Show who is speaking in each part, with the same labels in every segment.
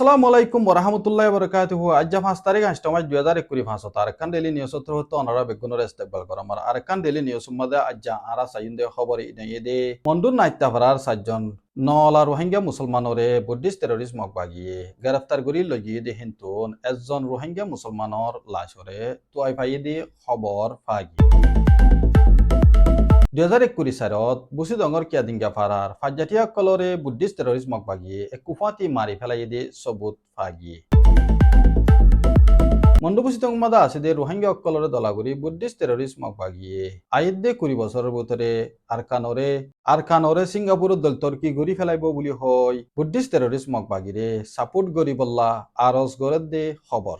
Speaker 1: আসসালামু আলাইকুম ওরহামতুল্লাহি ওয়াবারাকাতুহু। আজ 5 তারিখ 8 মাস 2025 আরেকখান ডেইলি নিউজ হতো অনারা বেগুনের ইস্তেকবাল করা আমার আরেকখান ডেইলি নিউজ মধ্যে আজ আরা সাইন্দে খবর ইনে দে মন্ডুর নাইত্যা ফারার 7জন নলা রোহিঙ্গা মুসলমানরে বুদ্ধিস্ট টেররিস্ট মকবাগিয়ে গ্রেফতার করি লগিয়ে দে হিন্তুন একজন রোহিঙ্গা মুসলমানর লাশরে তোয়াই ফাই দি খবর ফাগি 2021 সালত বুসিদঙ্গর কিয়াদিঙ্গা ফারার ফাজ্জাটিয়া কলরে বুদ্ধিস্ট টেররিস্ট মকবাগিয়ে কুফাতি মারি ফেলাই দিয়ে সবুত ফাগিয়ে মন্ডবুসিদং মাদা আছে দে রোহিঙ্গা কলরে দলাগুড়ি বুদ্ধিস্ট টেররিস্ট মকবাগিয়ে আইদে 20 বছরের ভিতরে আরকানরে সিঙ্গাপুরের দল তর্কি গড়ি ফেলাইব বলি হয় বুদ্ধিস্ট টেররিস্ট মকবাগিরে সাপোর্ট গরি বল্লা আরস গড়ের দে খবর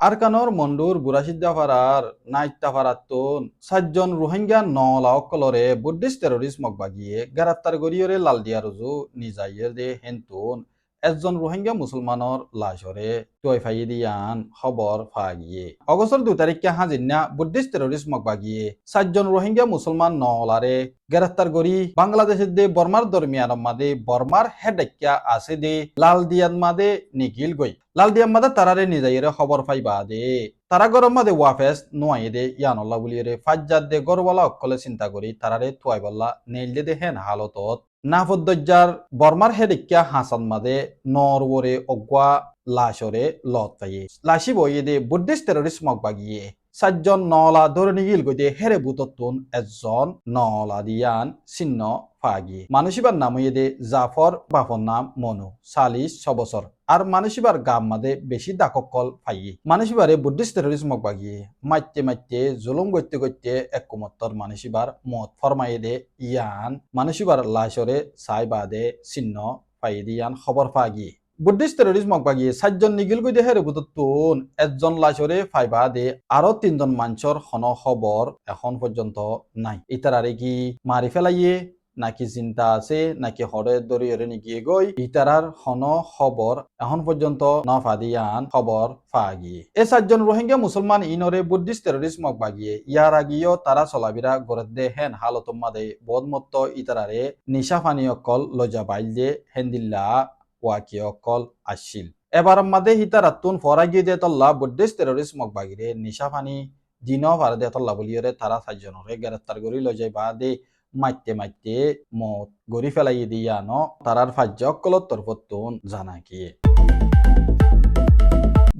Speaker 1: আরকানর মন্ডুর বুড়াসিদ্ধা ফারার নাইত্যা ফারাতুন 7জন রোহিঙ্গা নলা অকলরে বুদ্ধিস্ট টেররিস্ট মকবাগিয়ে গ্রেফতার গরিয়রে লালদিয়া রুজু নিজাইয়ের দে হেন্তুন একজন রোহিঙ্গা মুসলমানর লাশরে টয় ফাই দিয়ান খবর ফাগিয়ে অগস্টর 2 তারিখে হাজিনা বুদ্ধিস্ট টেররিস্ট মকবাগিয়ে 7জন রোহিঙ্গা মুসলমান নলারে গ্রেফতার করি বাংলাদেশের দে বর্মার দরমিয়ান মাদে বর্মার হেডেক্যা আছে দে লালদিয়ান মাদে নিগিল গই লালদিয়ান মাদে তারারে নিজাইয়ের খবর ফাইবা দে তারা গরম মাদে ওয়াফেস নোয়াই দে ইয়ানল্লাহ বলিয়ে ফাজ্জাদ দে গরওয়ালা অকলে চিন্তা করি তারারে থুয়াই বল্লা নেইল দে হেন হালতত নাফদ্দজ্জার বর্মার হেডিক্যা হাসান মাদে নরওরে অগুয়া লাশরে লত পাইয়ে লাশি বইয়ে দে বুদ্ধিস্ট টেররিস্ট মকবাগিয়ে 7জন নলা ধরে নিগিল গইতে হেরে বুততুন একজন নলা দিয়ান চিহ্ন ফাগি মানুষিবার নাম হইয়ে দে জাফর বাফর নাম মনু 46 বছর আর মানুষিবার গাম মাদে বেশি দাককল ফাইয়ে মানুষিবারে বুদ্ধিস্ট টেররিস্ট মকবাগিয়ে মাইতে জুলুম গইতে গইতে একমত্তর মানুষিবার মত ফরমাইয়ে দে ইয়ান মানুষিবার লাশরে সাই বাদে চিহ্ন ফাইয়ে দিয়ান খবর ফাগি বুদ্ধিস্ট টেররিস্ট মকবাগিয়ে 7জন নিগিল গই দেহের বুততুন একজন লাশরে ফাইবা দে আরো 3জন মানুষের হন খবর এখন পর্যন্ত নাই ইতারারে কি মারি ফেলাইয়ে নাকি চিন্তা আছে নাকি হরে দরিয়রে নিগিয়ে গই ইতারার হন খবর এখন পর্যন্ত নফাদিয়ান খবর ফাগিয়ে এ 7জন রোহিঙ্গা মুসলমান ইনরে বুদ্ধিস্ট টেররিস্ট মকবাগিয়ে ইয়ার আগিও তারা চলাবিরা গড়ে দে হেন হালতম মাদে বদমত্ত ইতারারে নিশা ফানি অকল লজা বাইল দে হেন্দিল্লা ওয়াকি অকল আসিল এবার মাদে হিতারাতুন ফরাগি দে তল্লা বুদ্ধিস্ট টেররিস্ট মকবাগিরে নিশা ফানি দিন ফারে দে তল্লা বলিয়রে তারা 7জনরে গ্রেফতার করি লজাই বা দে মাইতে মত গড়ি ফেলাই দিয়া ন তারার 5 অকলত তরফতুন জানা কি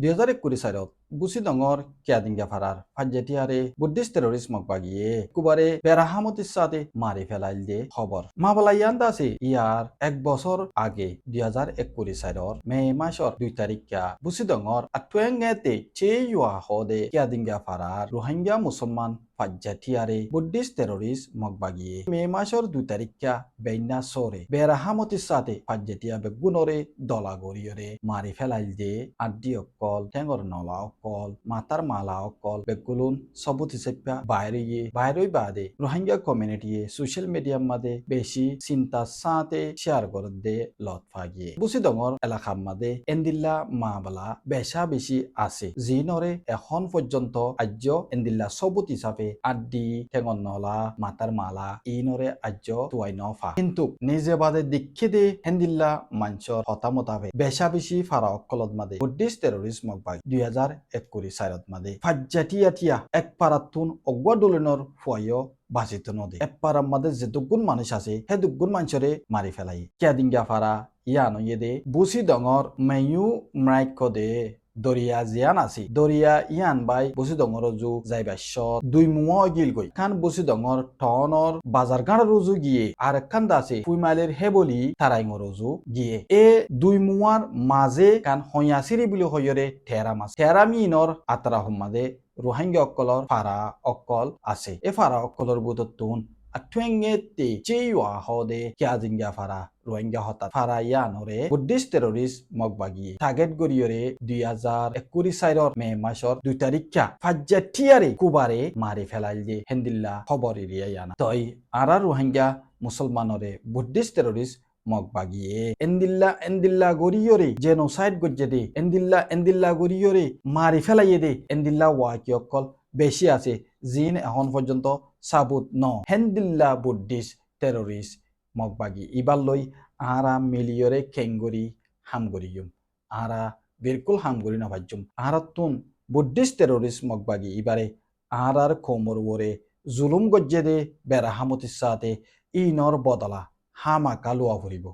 Speaker 1: 2021 সালত বুসিদঙ্গর কিয়াদিঙ্গা ফারার ফাজ্জাটিয়ারে বুদ্ধিস্ট টেররিস্ট মকবাগিয়ে কুবারে বেরাহামতির সাথে মারি ফেলাইল দে খবর মাবলাইয়ান দাসে ইয়ার 1 বছর আগে 2021 সালের মে মাসের 2 তারিখা বুসিদঙ্গর আটুয়েঙ্গেতে চেইয়া হদে কিয়াদিঙ্গা ফারার রোহিঙ্গা মুসলমান ফাজ্জাটিয়ারে বুদ্ধিস্ট টেররিস্ট মকবাগিয়ে মে মাসের 2 তারিখা বেইনা সরে বেরাহামতির সাথে ফাজ্জাটিয়া বেগুনরে দলাগরিয়রে মারি ফেলাইল দে আড্ডি অকল টেঙ্গর নলা অকল মাতার মালা অকল বেগুলুন সবুত হিসেবে বাইরে বাদে রোহিঙ্গা কমিউনিটিয়ে সোশ্যাল মিডিয়ার মাদে বেশি চিন্তা সাথে শেয়ার করে দে লত ফাগিয়ে বুসিদঙ্গর এলাকার মাদে এন্দিল্লা মাবলা বেশা বেশি আছে জিনরে এখন পর্যন্ত আজ্য এন্দিল্লা সবুত হিসাবে আড্ডি টেঙ্গর নলা মাতার মালা ইনরে আজ্য তুয়াই নফা কিন্তু নিজে বাদে দীক্ষে দে হেন্দিল্লা মাঞ্চর হতামতাবে বেশা বেশি ফারা অকলত মাদে বুদ্ধিস্ট টেররিস্ট মকবাগি 2021 সালত মাদে ফাজ্জাটিয়া এক পারাতুন অগুয়া দোলনের ফুয়াইও বাঁচিত নদী এক পারার মাদে যে দুগুণ মানুষ আছে হে দুগুণ মানুষরে মারি ফেলাই কিয়াদিঙ্গা ফারা ইয়ানো ইয়েদে বুসিদঙ্গর মেয়ু মাইক দে দরিয়া জিয়ান আছে দরিয়া ইয়ান বাই বুসিদঙ্গর রুজু যাইবাস্য 2 মুয়া গিল গই খান বুসিদঙ্গর টনর বাজার গাঁড় রুজু গিয়ে আর খান দাসে ফুইমাইলের হেবলি তারাইঙর রুজু গিয়ে এ 2 মুয়ার মাঝে কান হইয়াসিরি বিলি হইরে ঠেরামিনর আতরা হম্মাদে রোহিঙ্গা অকলর ফারা অকল আছে এ ফারা অকলর বুততুন আটুয়েঙ্গেতে চেইয়া হদে কিয়াদিঙ্গা ফারা রোহিঙ্গা হতা ফারা ইয়ানরে বুদ্ধিস্ট টেররিস্ট মকবাগি টার্গেট গরিয়রে 2021 সালের মে মাসের 2 তারিখা ফাজ্জাটিয়ারে কুবারে মারি ফেলাইল দে হেন্দিল্লা খবর এরিয়া ইয়ানা তই আরা রোহিঙ্গা মুসলমানরে বুদ্ধিস্ট টেররিস্ট মকবাগিয়ে এন্দিল্লা গরিয়রে জেনোসাইড গজ্জে দে এন্দিল্লা গরিয়রে মারি ফেলাইয়ে দে এন্দিল্লা ওয়াকি অকল বেশি আছে জিন এখন পর্যন্ত সাবুত ন হেন্দিল্লা বুদ্ধিস্ট টেররিস্ট মগবাগি ইবার লই আরা মিলিয়রে কেঙ্গরি হামগরিয়ুম আরা বিলকুল হামগরি না ভাজ্যুম আরা তুন বুদ্ধিস্ট টেরোরিস্ট মগবাগি ইবারে আরার কোমর ওরে জুলুম গজ্জে দে বেড়া হামতির সাথে ইনর বদলা হামা কালুয়া ভরিব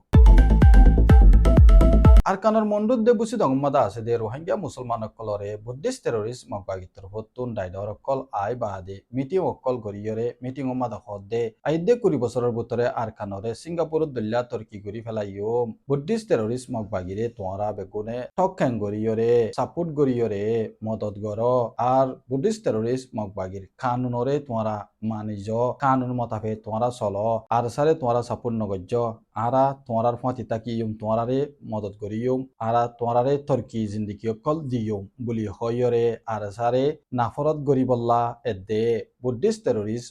Speaker 1: আরকানোর মন্ডুদ্দে বুসি দংমাদা আছে দে রোহিঙ্গা মুসলমান অকলরে বুদ্ধিস্ট টেরোরিস্ট মগবাগিত্তর হতুন ডাইডর অকল আই বাদে মিটিং অকল গরিয়রে মিটিং মাদা হদে আইদে 20 বছরের ভিতরে আরকানরে সিঙ্গাপুর দল্লা তর্কি গরি ফেলাইও বুদ্ধিস্ট টেরোরিস্ট মগবাগিরে তোরা বেগুনে ঠকেন গরিয়রে সাপোর্ট গরিয়রে মদত গর আর বুদ্ধিস্ট টেরোরিস্ট মগবাগির কানুনরে তোরা মানিজ কানুন মতাফে তোরা চলো আর সারে তোরা সাপোর্ট নগজ্য আরা তোরার ফাঁতি তাকিয়ুম তোরারে মদত করিয়ুম আরা তোরারে তর্কি জিন্দিগি অকল দিয়ুম বলি হয়রে আর সারে নাফরত গরিবল্লা এদে বুদ্ধিস্ট টেরোরিস্ট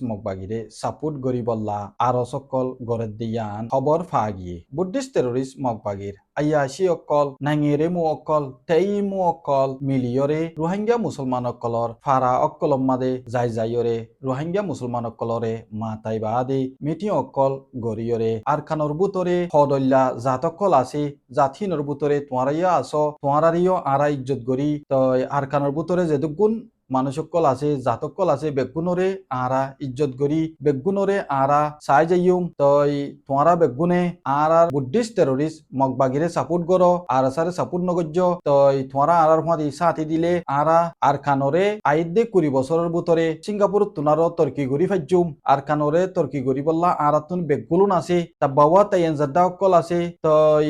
Speaker 1: মগবাগিরে সাপোর্ট গরিবল্লা আর সকল গরেদ দিয়ান খবর ফাগিয়ে বুদ্ধিস্ট টেরোরিস্ট মগবাগির আয়াসি অকল নাঙেরে মু অকল তেই মু অকল মিলিয়রে রোহিঙ্গা মুসলমান অকলর ফারা অকলম মাদে যাইয়রে রোহিঙ্গা মুসলমান অকলরে মাতাই বাদে মিটি অকল গরিয়রে আর খানর বুতরে হদল্লা জাতকল আছে জাথিনর বুতরে তোয়ারাইয়া আস তোয়ারারিও আরা ইজ্জত গরি তই আর খানর বুতরে যেদুগুণ মানুষকল আছে জাতকল আছে বেগুনরে আরা ইজ্জত গরি বেগুনরে আরা চাই যাইম তই তোরা বেগুনে আর বুদ্ধিস্ট টেরোরিস্ট মগবাগিরে সাপোর্ট গর আর সারে সাপোর্ট নগজ্য তই তোরা আর মাদি সাথে দিলে আরা আর খানরে আইদে 20 বছরের ভিতরে সিঙ্গাপুর তুনারো তর্কি গরি ফাইজুম আর খানরে তর্কি গরি বললা আর তুন বেগুলুন আছে তা বাবা তাইন জাদা অকল আছে তই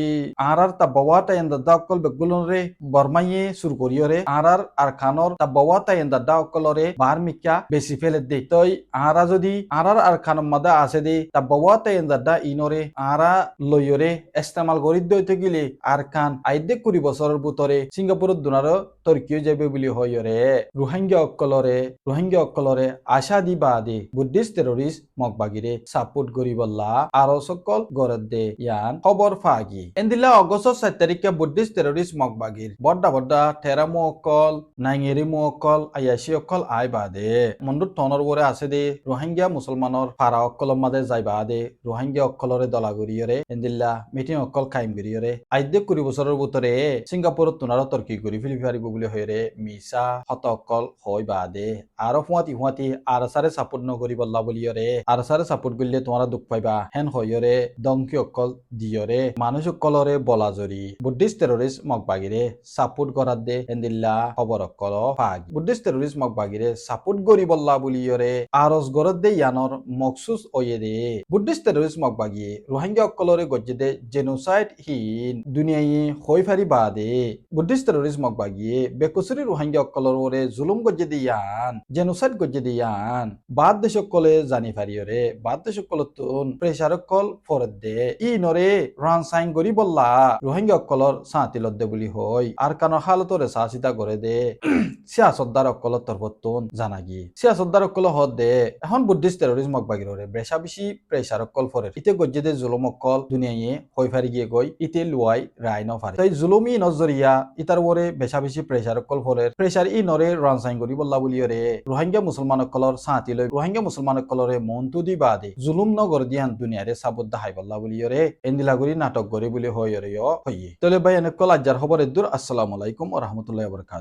Speaker 1: আর তা বাবা তাইন জাদা অকল বেগুলুনরে বর্মাইয়ে সুর করিয়রে আর খানর তা বাবা তাইন দাদা অকলরে বার মিকা বেশি ফেলে দে তই আরা যদি আর খানম মাদা আছে দে তা বাবা তাইন দাদা ইনরে আরা লইয়রে ইস্তেমাল করি দইতে গিলে আর খান আইদে 20 বছরের ভিতরে সিঙ্গাপুরের দুনারো তর্কিও যাবে বলি হইরে রোহিঙ্গা অকলরে আশা দি বাদে বুদ্ধিস্ট টেরোরিস্ট মগবাগিরে সাপোর্ট করি বললা আর সকল গরদ দে ইয়ান খবর ফাগি এন্দিলা অগস্ট 7 তারিখে বুদ্ধিস্ট টেরোরিস্ট মগবাগির বড্ডা ঠেরামু অকল নাঙেরিমু অকল আয়াসি অকল আই বাদে মন্ডুর টনর বরে আছে দে রোহিঙ্গা মুসলমানর ফারা অকলম মাদে যাই বাদে রোহিঙ্গা অকলরে দলাগুরিয়রে এন্দিল্লা মিটিং অকল খাইম গুরিয়রে আইদে 20 বছরের ভিতরে সিঙ্গাপুরত তুনারো তর্কি গরি ফেলি পারিব বলে হইরে মিসা হত অকল হই বাদে আর হুয়াতি আর সারে সাপোর্ট নগরি বল্লা বলিয়রে আর সারে সাপোর্ট গলিলে তোমরা দুঃখ পাইবা হেন হইরে দংকি অকল দিয়রে মানুষ অকলরে বলাজরি বুদ্ধিস্ট টেরোরিস্ট মগবাগিরে সাপোর্ট করার দে এন্দিল্লা খবর অকল ফাগি বুদ্ধিস্ট টেরোরিস্ট মগবাগিরে সাপোর্ট গরি বল্লা বলিয়রে আরস গরদ দে ইয়ানর মকসুস ওয়ে দে বুদ্ধিস্ট টেরোরিস্ট মগবাগিয়ে রোহিঙ্গা অকলরে গজ্জে দে জেনোসাইড হিন দুনিয়ায় হই ফারি বাদে বুদ্ধিস্ট টেরোরিস্ট মগবাগিয়ে বেকুসরি রোহিঙ্গা অকলরে জুলুম গজ্জে দিয়ান জেনোসাইড গজ্জে দিয়ান বাদ দেশ অকলে জানি ফারিয়রে বাদ দেশ অকলতুন প্রেসার অকল ফরদ দে ই নরে রান সাইন গরি বল্লা রোহিঙ্গা অকলর সাঁতিলত দে বলি হই আর কানোর হালতরে সাহসিতা করে দে সিয়াসতদার অকলত তরফতুন জানাগি সিয়াসতদার অকল হদ দে এখন বুদ্ধিস্ট টেরোরিস্ট মগবাগিরে বেশা বেশি প্রেসার অকল ফরে ইতে গজ্জে দে জুলুম অকল দুনিয়ায় হই ফারি গিয়ে গই ইতে লুয়াই রায় ন ফারে তাই জুলুমি নজরিয়া ইতার ওরে বেশা বেশি প্রেসার অকল ফরে প্রেসার ই নরে রান সাইন গরি বল্লা বলিয়রে রোহিঙ্গা মুসলমান অকলর সাঁতি লই রোহিঙ্গা মুসলমান অকলরে মনতু দি বাদে জুলুম নগর দিয়ান দুনিয়ারে সাবুদ্দা হাই বল্লা বলিয়রে এন্দিলাগুড়ি নাটক গরি বলি হইরে হইয়ে তলে ভাই এনেকল আজ্জার খবর এদুর আসসালামু আলাইকুম ওয়া রাহমাতুল্লাহি ওয়া বারাকাতুহু।